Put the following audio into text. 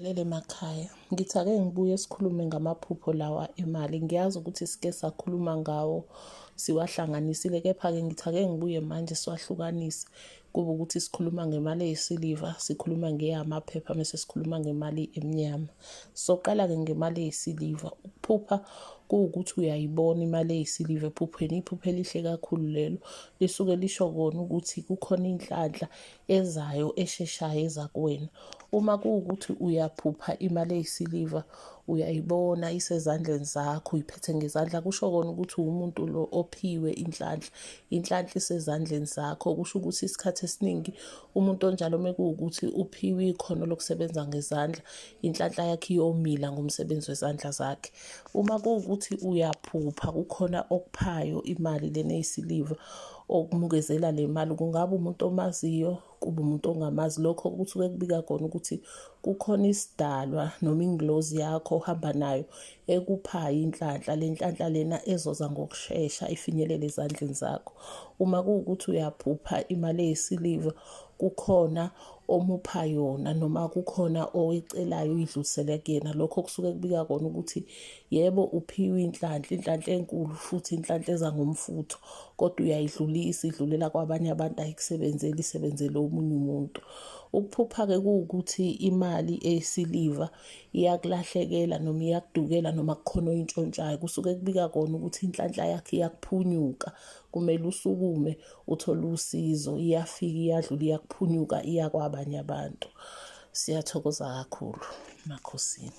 Sibingelele emakhaya. Ngithi ake ngibuye sikhulume ngamaphupho lawa emali. Ngiyazi ukuthi sike sakhuluma ngawo siwahlanganisile, kepha-ke ngithi ake ngibuye manje siwahlukanise. Kube ukuthi sikhuluma ngemali eyisiliva, sikhuluma ngeyamaphepha, mese sikhuluma ngemali emnyama. Soqala-ke ngemali eyisiliva. Ukuphupha kuwukuthi uyayibona imali eyisiliva ephupheni. Iphupho elihle kakhulu lelo, lisuke lisho kona ukuthi kukhona inhlanhla ezayo esheshayo eza kuwena. Uma kuwukuthi uyaphupha imali eyisiliva uyayibona isezandleni zakho, uyiphethe ngezandla, kusho kona ukuthi uwumuntu lo ophiwe inhlanhla. Inhlanhla isezandleni zakho, kusho ukuthi isikhathi esiningi umuntu onjalo mekuwukuthi uphiwe ikhono lokusebenza ngezandla, inhlanhla yakhe iyomila ngomsebenzi wezandla zakhe. Uma kuwukuthi uyaphupha kukhona okuphayo imali lena eyisiliva okumukezela le mali, kungaba umuntu omaziyo, kube umuntu ongamazi. Lokho kusuke kubika khona ukuthi kukhona isidalwa noma ingilozi yakho ohamba nayo ekuphayo inhlanhla. Le nhlanhla lena ezoza ngokushesha ifinyelele ezandleni zakho. Uma kuwukuthi uyaphupha imali eyisiliva kukhona omupha yona noma kukhona oyicelayo uyidlulisele kuyena. Lokho kusuke kubika kona ukuthi yebo uphiwe inhlanhla enkulu, futhi inhlanhla eza ngomfutho, kodwa uyayidlulisa, idlulela kwabanye abantu, ayikusebenzeli, isebenzele omunye umuntu. Ukuphupha-ke kuwukuthi imali eyisiliva iyakulahlekela noma iyakudukela noma kukhona oyintshontshayo. Kusuke kubika kona ukuthi inhlanhla yakhe iyakuphunyuka, kumele usukume uthole usizo. Iyafika, iyadlula, iyakuphunyuka, iya kwabanye abantu. Siyathokoza kakhulu. Emakhosini.